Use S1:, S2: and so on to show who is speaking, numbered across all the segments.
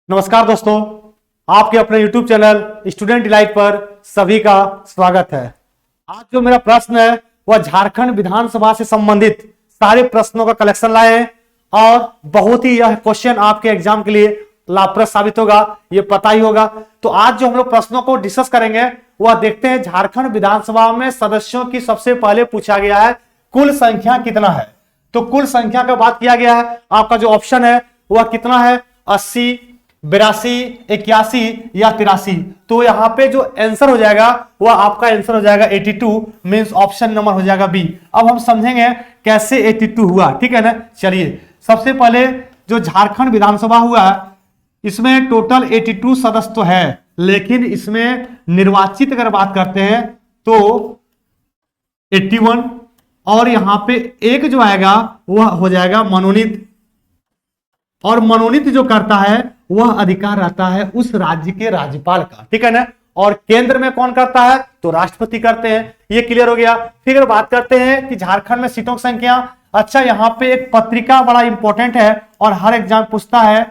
S1: नमस्कार दोस्तों, आपके अपने YouTube चैनल स्टूडेंट डिलाइट पर सभी का स्वागत है। आज जो मेरा प्रश्न है वह झारखंड विधानसभा से संबंधित सारे प्रश्नों का कलेक्शन लाए हैं और बहुत ही यह क्वेश्चन आपके एग्जाम के लिए लाभप्रद साबित होगा, ये पता ही होगा। तो आज जो हम लोग प्रश्नों को डिस्कस करेंगे वह देखते हैं झारखंड विधानसभा में सदस्यों की सबसे पहले पूछा गया है कुल संख्या कितना है। तो कुल संख्या का बात किया गया है, आपका जो ऑप्शन है वह कितना है, 80, 82, 81 या 83। तो यहां पे जो आंसर हो जाएगा वह आपका आंसर हो जाएगा 82, मींस ऑप्शन नंबर हो जाएगा बी। अब हम समझेंगे कैसे 82 हुआ, ठीक है ना। चलिए सबसे पहले जो झारखंड विधानसभा हुआ इसमें टोटल 82 सदस्य तो है, लेकिन इसमें निर्वाचित अगर बात करते हैं तो 81 और यहां पे एक जो आएगा वह हो जाएगा मनोनीत, और मनोनीत जो करता है वह अधिकार रहता है उस राज्य के राज्यपाल का, ठीक है ना। और केंद्र में कौन करता है तो राष्ट्रपति करते हैं, ये क्लियर हो गया। फिर बात करते हैं कि झारखंड में सीटों की संख्या। अच्छा, यहां पे एक पत्रिका बड़ा इंपॉर्टेंट है और हर एग्जाम पूछता है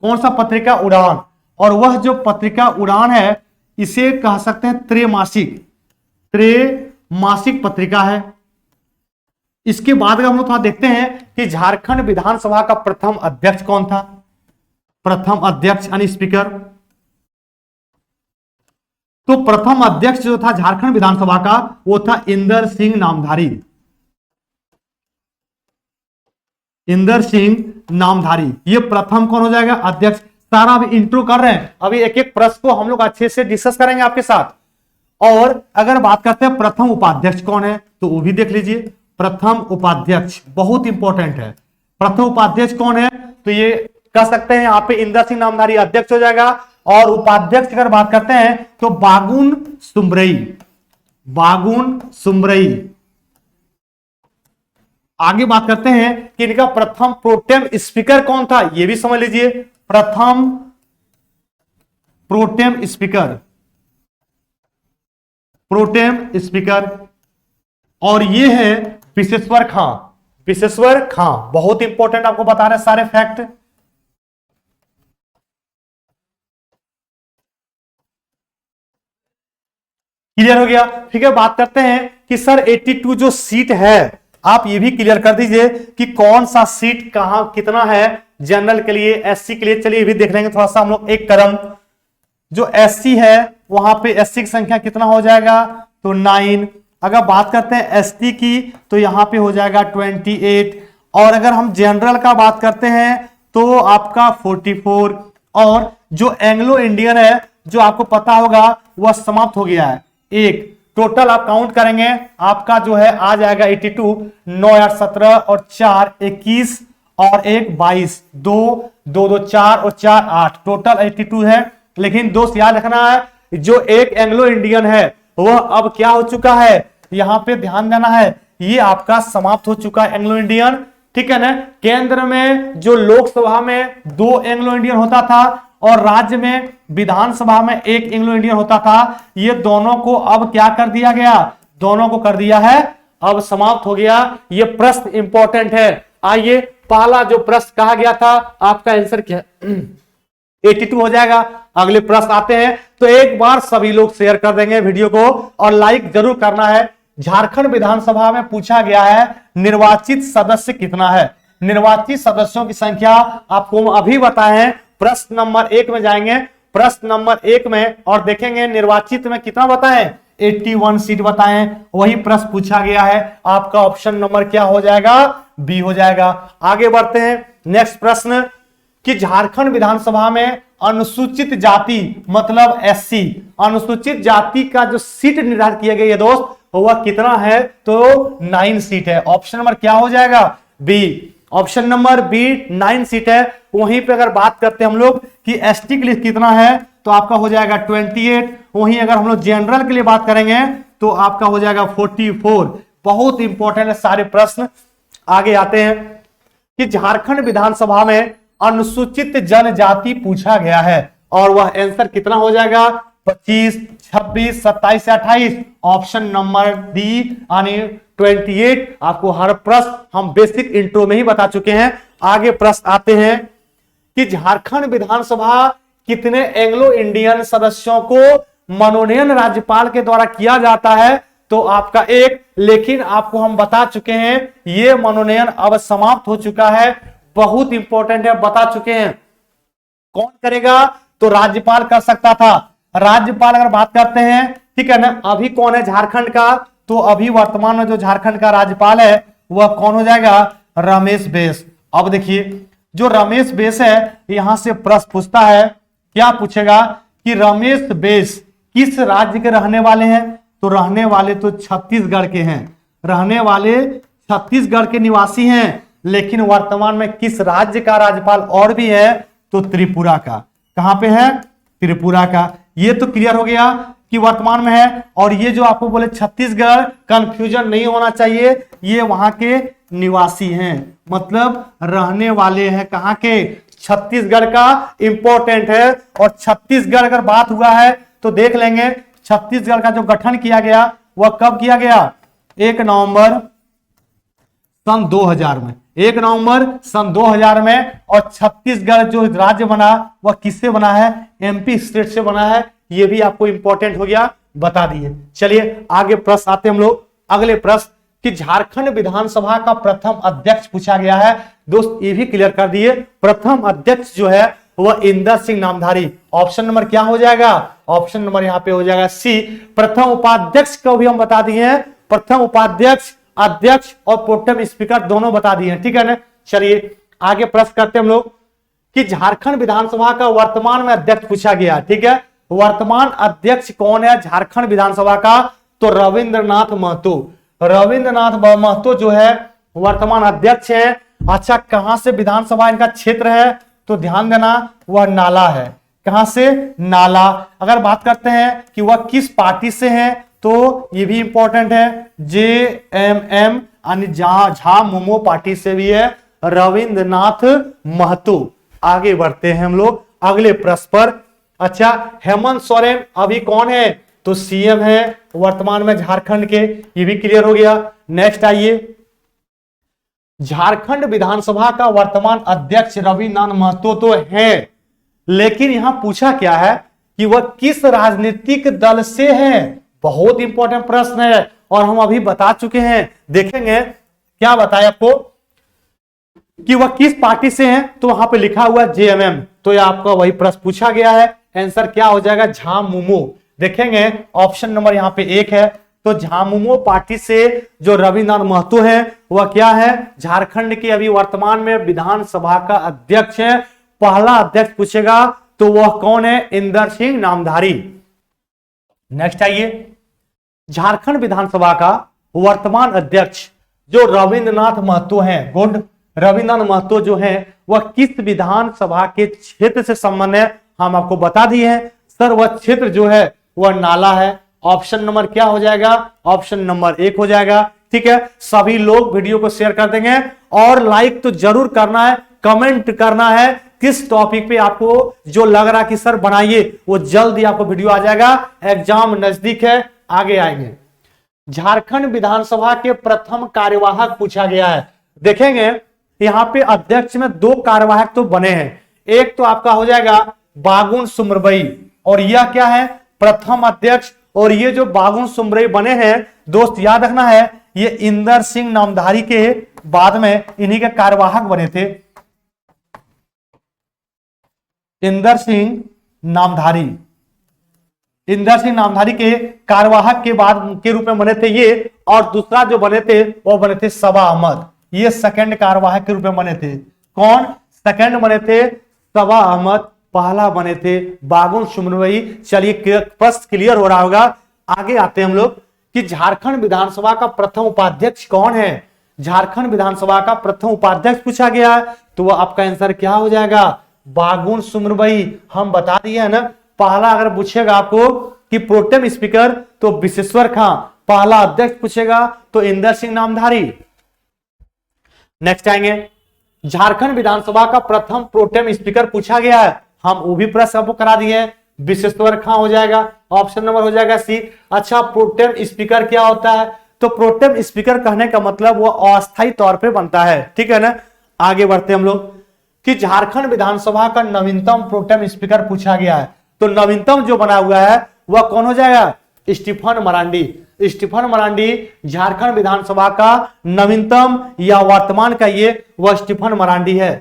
S1: कौन सा पत्रिका, उड़ान। और वह जो पत्रिका उड़ान है इसे कह सकते हैं त्रैमासिक पत्रिका है। इसके बाद हम लोग थोड़ा देखते हैं कि झारखंड विधानसभा का प्रथम अध्यक्ष कौन था। प्रथम अध्यक्ष यानी स्पीकर। तो प्रथम अध्यक्ष जो था झारखंड विधानसभा का वो था इंदर सिंह नामधारी। इंदर सिंह नामधारी ये प्रथम कौन हो जाएगा, अध्यक्ष। सारा अभी इंट्रो कर रहे हैं, अभी एक एक प्रश्न को हम लोग अच्छे से डिस्कस करेंगे आपके साथ। और अगर बात करते हैं प्रथम उपाध्यक्ष कौन है तो वो भी देख लीजिए। प्रथम उपाध्यक्ष बहुत इंपॉर्टेंट है। प्रथम उपाध्यक्ष कौन है तो ये कह सकते हैं यहाँ पे इंदर सिंह नामधारी अध्यक्ष हो जाएगा। और उपाध्यक्ष अगर बात करते हैं तो बागुन सुमरई। आगे बात करते हैं कि इनका प्रथम प्रोटेम स्पीकर कौन था, ये भी समझ लीजिए। प्रथम प्रोटेम स्पीकर और ये है विश्वेश्वर खां। बहुत इंपॉर्टेंट, आपको बता रहे हैं सारे फैक्ट। क्लियर हो गया। ठीक है, बात करते हैं कि सर 82 जो सीट है आप ये भी क्लियर कर दीजिए कि कौन सा सीट कहां कितना है जनरल के लिए, एससी के लिए। चलिए भी देख लेंगे थोड़ा सा हम लोग एक कदम। जो एससी है वहां पे एससी की संख्या कितना हो जाएगा तो 9। अगर बात करते हैं एसटी की तो यहां पे हो जाएगा 28। और अगर हम जनरल का बात करते हैं तो आपका 44। और जो एंग्लो इंडियन है जो आपको पता होगा वह समाप्त हो गया है। एक टोटल आप काउंट करेंगे आपका जो है आ जाएगा 82। 9 8 17 और 4 21 और 1 22, 2 2 2 4 और 4 8, टोटल 82 है। लेकिन दोस्त याद रखना है जो एक एंग्लो इंडियन है वह अब क्या हो चुका है, यहां पे ध्यान देना है, ये आपका समाप्त हो चुका है एंग्लो इंडियन, ठीक है ना। केंद्र में जो लोकसभा में 2 एंग्लो इंडियन होता था और राज्य में विधानसभा में 1 एंग्लो इंडियन होता था, ये दोनों को अब क्या कर दिया गया, दोनों को कर दिया है अब समाप्त हो गया। ये प्रश्न इंपॉर्टेंट है। आइए पहला जो प्रश्न कहा गया था आपका आंसर क्या 82 हो जाएगा। अगले प्रश्न आते हैं तो एक बार सभी लोग शेयर कर देंगे वीडियो को और लाइक जरूर करना है। झारखंड विधानसभा में पूछा गया है निर्वाचित सदस्य कितना है। निर्वाचित सदस्यों की संख्या आपको अभी बताए हैं। प्रश्न नंबर 1 में जाएंगे, प्रश्न नंबर 1 में और देखेंगे निर्वाचित में कितना बताएं 81 सीट बताएं। वही प्रश्न पूछा गया है, आपका ऑप्शन नंबर क्या हो जाएगा, बी हो जाएगा। आगे बढ़ते हैं नेक्स्ट प्रश्न कि झारखंड विधानसभा में अनुसूचित जाति मतलब एससी, अनुसूचित जाति का जो सीट निर्धारित किया गया है दोस्त वह कितना है तो 9 सीट है। ऑप्शन नंबर क्या हो जाएगा, B. Option number B 9 seat है। वहीं पे अगर बात करते हैं हम लोग कि एसटी के लिए कितना है तो आपका हो जाएगा 28। वहीं अगर हम लोग जनरल के लिए बात करेंगे तो आपका हो जाएगा 44। बहुत इंपॉर्टेंट है सारे प्रश्न। आगे आते हैं कि झारखंड विधानसभा में अनुसूचित जनजाति पूछा गया है और वह आंसर कितना हो जाएगा 25, 26, 27 से 28। ऑप्शन नंबर डी यानी 28 आपको हर प्रश्न हम बेसिक इंट्रो में ही बता चुके हैं। आगे प्रश्न आते हैं कि झारखंड विधानसभा कितने एंग्लो इंडियन सदस्यों को मनोनयन राज्यपाल के द्वारा किया जाता है? तो आपका एक, लेकिन आपको हम बता चुके हैं यह मनोनयन अब समाप्त हो चुका है। बहुत इंपॉर्टेंट है, बता चुके हैं। कौन करेगा? तो राज्यपाल कर सकता था। राज्यपाल अगर बात करते हैं, ठीक है ना, अभी कौन है झारखंड का? तो अभी वर्तमान में जो झारखंड का राज्यपाल है वह कौन हो जाएगा? रमेश बैस। अब देखिए जो रमेश बैस है, यहां से प्रश्न पूछता है, क्या पूछेगा कि रमेश बैस किस राज्य के रहने वाले हैं? तो रहने वाले तो छत्तीसगढ़ के हैं, रहने वाले छत्तीसगढ़ के निवासी हैं, लेकिन वर्तमान में किस राज्य का राज्यपाल और भी है? तो त्रिपुरा का। कहां पे है? त्रिपुरा का। ये तो क्लियर हो गया कि वर्तमान में है। और ये जो आपको बोले छत्तीसगढ़, कंफ्यूजन नहीं होना चाहिए, ये वहां के निवासी हैं, मतलब रहने वाले हैं कहां के? छत्तीसगढ़ का। इंपॉर्टेंट है। और छत्तीसगढ़ अगर बात हुआ है तो देख लेंगे छत्तीसगढ़ का जो गठन किया गया वह कब किया गया? 1 नवंबर सन 2000 में। 1 नवंबर सन 2000 में। और छत्तीसगढ़ जो राज्य बना वह किससे बना है? एमपी स्टेट से बना है। यह भी आपको इंपॉर्टेंट हो गया, बता दिए। चलिए आगे प्रश्न आते हम लोग। अगले प्रश्न कि झारखंड विधानसभा का प्रथम अध्यक्ष पूछा गया है। दोस्त ये भी क्लियर कर दिए, प्रथम अध्यक्ष जो है वह इंदर सिंह नामधारी। ऑप्शन नंबर क्या हो जाएगा? ऑप्शन नंबर यहां पे हो जाएगा सी। प्रथम उपाध्यक्ष को भी हम बता दिए हैं। प्रथम उपाध्यक्ष, अध्यक्ष और प्रोटेम स्पीकर दोनों बता दिए हैं, ठीक है ना। चलिए आगे प्रश्न करते हैं हम लोग कि झारखंड विधानसभा का वर्तमान में अध्यक्ष पूछा गया, ठीक है। वर्तमान अध्यक्ष कौन है झारखंड विधानसभा का? तो रविंद्रनाथ महतो। रविंद्रनाथ महतो जो है वर्तमान अध्यक्ष है। अच्छा, कहां से विधानसभा इनका क्षेत्र है? तो ध्यान देना वह नाला है। कहां से? नाला। अगर बात करते हैं कि वह किस पार्टी से है, तो ये भी इंपॉर्टेंट है, JMM यानी झा मोमो पार्टी से भी है रविंद्रनाथ महतो। आगे बढ़ते हैं हम लोग अगले प्रश्न पर। अच्छा, हेमंत सोरेन अभी कौन है? तो CM है वर्तमान में झारखंड के, ये भी क्लियर हो गया। नेक्स्ट आइए, झारखंड विधानसभा का वर्तमान अध्यक्ष रविंद्रनाथ महतो तो है, लेकिन यहां पूछा क्या है कि वह किस राजनीतिक दल से है? बहुत इंपॉर्टेंट प्रश्न है और हम अभी बता चुके हैं। देखेंगे क्या बताया आपको कि वह किस पार्टी से हैं, तो वहां पे लिखा हुआ JMM, तो ये आपका वही प्रश्न पूछा गया है। आंसर क्या हो जाएगा? झामुमो। देखेंगे ऑप्शन नंबर यहाँ पे 1 है, तो झामुमो पार्टी से जो रविंद्रनाथ महतो है वह क्या है? झारखंड के अभी वर्तमान में विधानसभा का अध्यक्ष है। पहला अध्यक्ष पूछेगा तो वह कौन है? इंदर सिंह नामधारी। नेक्स्ट आइए, झारखंड विधानसभा का वर्तमान अध्यक्ष जो रविंद्रनाथ महतो हैं, गुड, रविंद्रनाथ महतो जो है वह किस विधानसभा के क्षेत्र से संबंध है? हम आपको बता दिए हैं सर, वह क्षेत्र जो है वह नाला है। ऑप्शन नंबर क्या हो जाएगा? ऑप्शन नंबर 1 हो जाएगा, ठीक है। सभी लोग वीडियो को शेयर कर देंगे और लाइक तो जरूर करना है, कमेंट करना है किस टॉपिक पे आपको जो लग रहा कि सर बनाइए, वो जल्दी आपको वीडियो आ जाएगा। एग्जाम नजदीक है, आगे आएंगे। झारखंड विधानसभा के प्रथम कार्यवाहक पूछा गया है। देखेंगे यहां पे अध्यक्ष में 2 कार्यवाहक तो बने हैं। एक तो आपका हो जाएगा बागुन सुमरबई, और यह क्या है? प्रथम अध्यक्ष। और ये जो बागुन सुमरबई बने हैं दोस्त याद रखना है, ये इंदर सिंह नामधारी के बाद में इन्हीं के कार्यवाहक बने थे। इंदर सिंह नामधारी के कार्यवाहक के बाद के रूप में बने थे ये, और दूसरा जो बने थे वो बने थे सबा अहमद। ये सेकंड कार्यवाहक के रूप में बने थे। कौन सेकंड बने थे? सबा अहमद। पहला बने थे बागुन सुमरबई। चलिए प्रश्न क्लियर हो रहा होगा। आगे आते हैं हम लोग कि झारखंड विधानसभा का प्रथम उपाध्यक्ष कौन है? झारखंड विधानसभा का प्रथम उपाध्यक्ष पूछा गया है, तो वह आपका आंसर क्या हो जाएगा? बागुन सुमरबई। हम बता दिए है ना, पहला अगर पूछेगा आपको कि प्रोटेम स्पीकर तो विशेश्वर खां, पहला अध्यक्ष पूछेगा तो इंदर सिंह नामधारी। नेक्स्ट आएंगे, झारखंड विधानसभा का प्रथम प्रोटेम स्पीकर पूछा गया है, हम वो भी प्रश्न आपको करा दिए। विशेश्वर खां हो जाएगा, ऑप्शन नंबर हो जाएगा सी। अच्छा, प्रोटेम स्पीकर क्या होता है? तो प्रोटेम स्पीकर कहने का मतलब वो अस्थायी तौर पे बनता है, ठीक है ना। आगे बढ़ते हम लोग कि झारखंड विधानसभा का नवीनतम प्रोटेम स्पीकर पूछा गया है। तो नवीनतम जो बना हुआ है वह कौन हो जाएगा? स्टीफन मरांडी। स्टीफन मरांडी झारखंड विधानसभा का नवीनतम या वर्तमान का ये वह स्टीफन मरांडी है।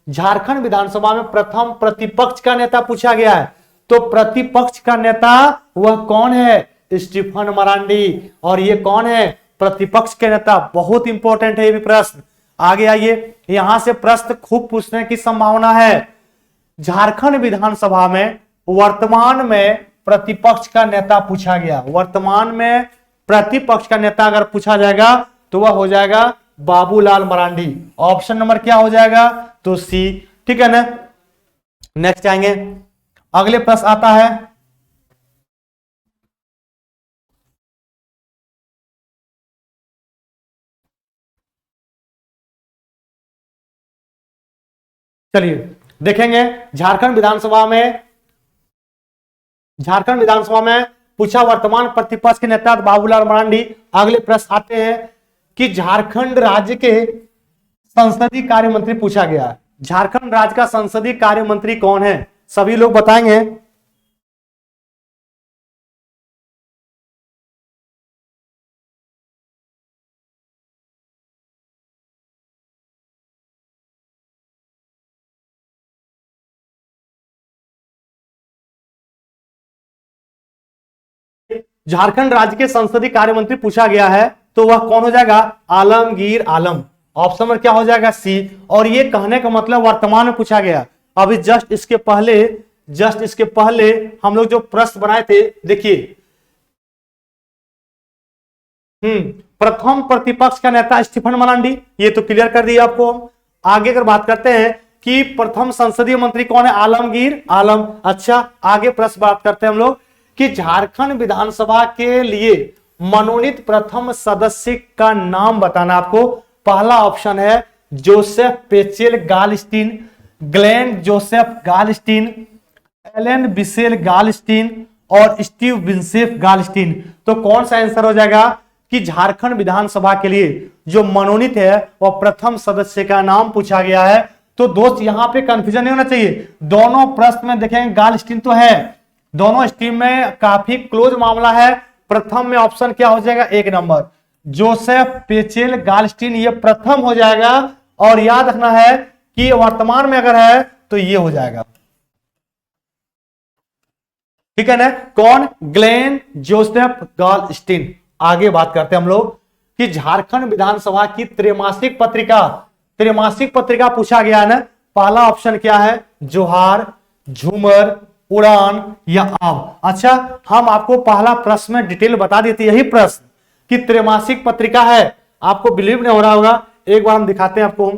S1: झारखंड विधानसभा में प्रथम प्रतिपक्ष का नेता पूछा गया है, तो प्रतिपक्ष का नेता वह कौन है? स्टीफन मरांडी। और ये कौन है? प्रतिपक्ष के नेता। बहुत इंपॉर्टेंट है ये भी प्रश्न। आगे आइए, यहां से प्रश्न खूब पूछने की संभावना है। झारखंड विधानसभा में वर्तमान में प्रतिपक्ष का नेता पूछा गया। वर्तमान में प्रतिपक्ष का नेता अगर पूछा जाएगा तो वह हो जाएगा बाबूलाल मरांडी। ऑप्शन नंबर क्या हो जाएगा? तो सी, ठीक है ना। नेक्स्ट आएंगे, अगले प्रश्न आता है चलिए देखेंगे झारखंड विधानसभा में पूछा वर्तमान प्रतिपक्ष के नेता बाबूलाल मरांडी। अगले प्रश्न आते हैं कि झारखंड राज्य के संसदीय कार्य मंत्री पूछा गया। झारखंड राज्य का संसदीय कार्य मंत्री कौन है? सभी लोग बताएंगे। झारखंड राज्य के संसदीय कार्य मंत्री पूछा गया है, तो वह कौन हो जाएगा? आलमगीर आलम। ऑप्शन नंबर क्या हो जाएगा? सी। और ये कहने का मतलब वर्तमान में पूछा गया। अभी जस्ट इसके पहले हम लोग जो प्रश्न बनाए थे, देखिए, प्रथम प्रतिपक्ष का नेता स्टीफन मरांडी, ये तो क्लियर कर दिया आपको। आगे अगर बात करते हैं कि प्रथम संसदीय मंत्री कौन है? आलमगीर आलम। अच्छा, आगे प्रश्न बात करते हैं हम लोग कि झारखंड विधानसभा के लिए मनोनीत प्रथम सदस्य का नाम बताना आपको। पहला ऑप्शन है Joseph Pechel Galstein, Glen Joseph Galstein, Alan Bissell Galstein और स्टीव विंसेफ गालस्टीन। तो कौन सा आंसर हो जाएगा कि झारखंड विधानसभा के लिए जो मनोनीत है वह प्रथम सदस्य का नाम पूछा गया है। तो दोस्त यहां पे कंफ्यूजन नहीं होना चाहिए, दोनों प्रश्न में देखेंगे गालस्टीन तो है, दोनों स्ट्रीम में काफी क्लोज मामला है। प्रथम में ऑप्शन क्या हो जाएगा? एक नंबर जोसेफ पेचेल गालस्टीन, ये प्रथम हो जाएगा। और याद रखना है कि वर्तमान में अगर है तो ये हो जाएगा, ठीक है ना। कौन? Glen Joseph Galstein. आगे बात करते हैं हम लोग कि झारखंड विधानसभा की त्रैमासिक पत्रिका पूछा गया है ना। पहला ऑप्शन क्या है? जोहार, झूमर, उड़ान या आव। अच्छा, हम आपको पहला प्रश्न में डिटेल बता देते, यही प्रश्न कि त्रैमासिक पत्रिका है। आपको बिलीव नहीं हो रहा होगा, एक बार हम दिखाते हैं आपको।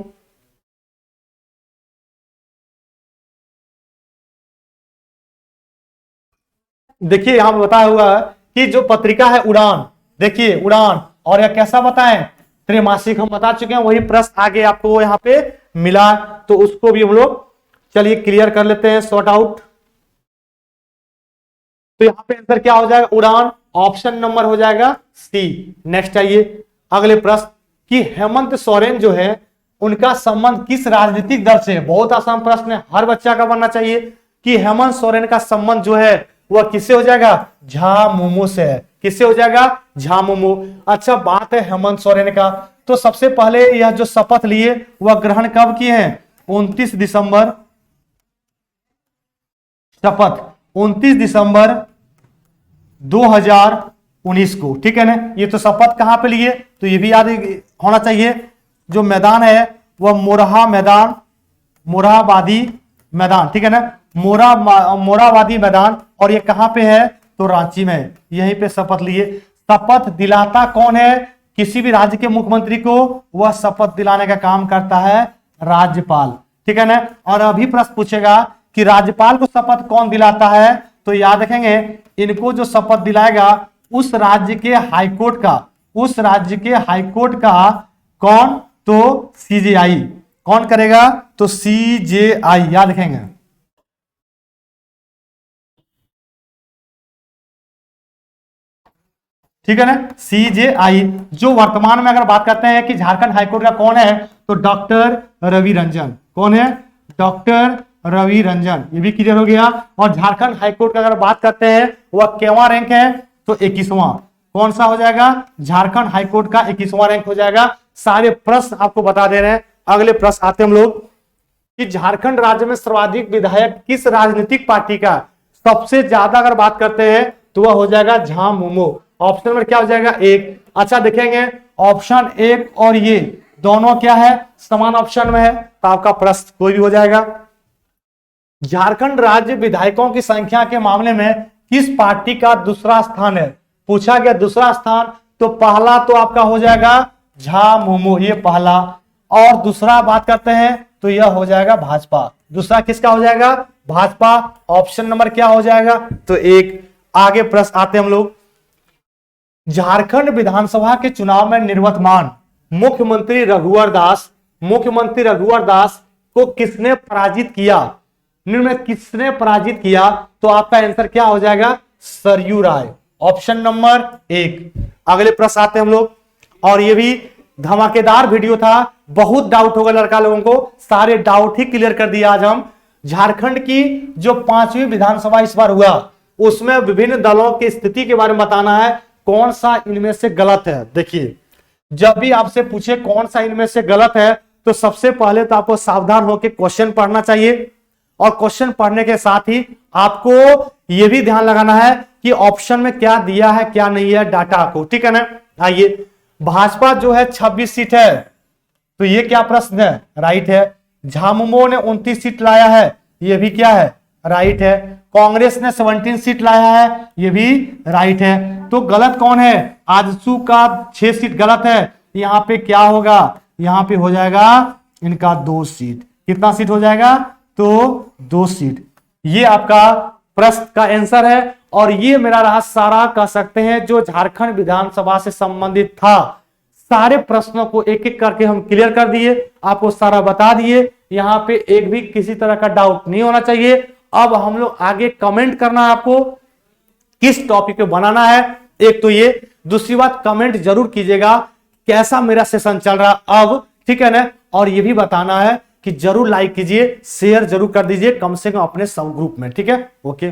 S1: देखिए यहां पर बताया हुआ है कि जो पत्रिका है उड़ान, देखिए उड़ान, और यह कैसा बताएं? त्रैमासिक। हम बता चुके हैं, वही प्रश्न आगे आपको यहां पे मिला, तो उसको भी हम लोग चलिए क्लियर कर लेते हैं, सॉर्ट आउट। तो यहां पे आंसर क्या हो जाएगा? उड़ान। ऑप्शन नंबर हो जाएगा सी। नेक्स्ट आइए अगले प्रश्न कि हेमंत सोरेन जो है उनका संबंध किस राजनीतिक दल से है? बहुत आसान प्रश्न है, हर बच्चा का बनना चाहिए कि हेमंत सोरेन का संबंध जो है वह किससे हो जाएगा? झामुमो से है। किससे हो जाएगा? झामुमो। अच्छा, बात है हेमंत सोरेन का, तो सबसे पहले यह जो शपथ लिए वह ग्रहण कब किए हैं? 29 दिसंबर, शपथ 29 दिसंबर 2019 को, ठीक है ना। ये तो शपथ कहां पे लिए, तो ये भी याद होना चाहिए। जो मैदान है वह मोरहाबादी मैदान, ठीक है ना, मोरहाबादी मैदान। और ये कहां पे है? तो रांची में, यहीं पे शपथ लिए। शपथ दिलाता कौन है? किसी भी राज्य के मुख्यमंत्री को वह शपथ दिलाने का काम करता है राज्यपाल, ठीक है ना। और अभी प्रश्न पूछेगा कि राज्यपाल को शपथ कौन दिलाता है, तो याद रखेंगे इनको जो शपथ दिलाएगा उस राज्य के हाईकोर्ट का कौन? तो सीजेआई। कौन करेगा? तो सीजेआई, याद रखेंगे। ठीक है ना, CJI। जो वर्तमान में अगर बात करते हैं कि झारखंड हाईकोर्ट का कौन है, तो डॉक्टर रवि रंजन। कौन है? डॉक्टर रवि रंजन। ये भी क्लियर हो गया। और झारखंड हाईकोर्ट का अगर बात करते हैं वह केवां रैंक है, तो 21वां। कौन सा हो जाएगा? झारखंड हाईकोर्ट का 21वां रैंक हो जाएगा। सारे प्रश्न आपको बता दे रहे हैं। अगले प्रश्न आते हम लोग कि झारखंड राज्य में सर्वाधिक विधायक किस राजनीतिक पार्टी का सबसे ज्यादा अगर बात करते हैं तो वह हो जाएगा झामुमो। ऑप्शन नंबर क्या हो जाएगा? 1। अच्छा देखेंगे ऑप्शन 1 और ये दोनों क्या है? समान ऑप्शन में है, तो आपका प्रश्न कोई भी हो जाएगा। झारखंड राज्य विधायकों की संख्या के मामले में किस पार्टी का दूसरा स्थान है? पूछा गया दूसरा स्थान, तो पहला तो आपका हो जाएगा झामुमो, ये पहला। और दूसरा बात करते हैं तो यह हो जाएगा भाजपा। दूसरा किसका हो जाएगा? भाजपा। ऑप्शन नंबर क्या हो जाएगा? तो 1। आगे प्रश्न आते हम लोग, झारखंड विधानसभा के चुनाव में निर्वर्तमान मुख्यमंत्री रघुवर दास को किसने पराजित किया? निम्न में किसने पराजित किया? तो आपका आंसर क्या हो जाएगा? सरयू राय। Option number 1। अगले प्रश्न आते हम लोग, और ये भी धमाकेदार वीडियो था, बहुत डाउट होगा लड़का लोगों को, सारे डाउट ही क्लियर कर दिया आज हम। झारखंड की जो 5वीं विधानसभा इस बार हुआ, उसमें विभिन्न दलों की स्थिति के बारे में बताना है, कौन सा इनमें से गलत है। देखिए, जब भी आपसे पूछे कौन सा इनमें से गलत है, तो सबसे पहले तो आपको सावधान होकर क्वेश्चन पढ़ना चाहिए, और क्वेश्चन पढ़ने के साथ ही आपको यह भी ध्यान लगाना है कि ऑप्शन में क्या दिया है क्या नहीं है डाटा को, ठीक है ना। आइए, भाजपा जो है 26 सीट है, तो ये क्या प्रश्न है? राइट है। झामुमो ने 29 सीट लाया है, ये भी क्या है? राइट है। कांग्रेस ने 17 सीट लाया है, ये भी राइट है। तो गलत कौन है? आजसू का 6 सीट गलत है। यहां पे क्या होगा? यहां पे हो जाएगा इनका 2 सीट। कितना सीट हो जाएगा? तो 2 सीट। ये आपका प्रश्न का आंसर है। और ये मेरा रहा सारा, कह सकते हैं, जो झारखंड विधानसभा से संबंधित था। सारे प्रश्नों को एक एक करके हम क्लियर कर दिए, आपको सारा बता दिए। यहां पे एक भी किसी तरह का डाउट नहीं होना चाहिए। अब हम लोग आगे कमेंट करना है आपको किस टॉपिक पे बनाना है, एक तो ये। दूसरी बात, कमेंट जरूर कीजिएगा कैसा मेरा सेशन चल रहा अब, ठीक है ना। और ये भी बताना है कि जरूर लाइक कीजिए, शेयर जरूर कर दीजिए, कम से कम अपने सब ग्रुप में, ठीक है। ओके।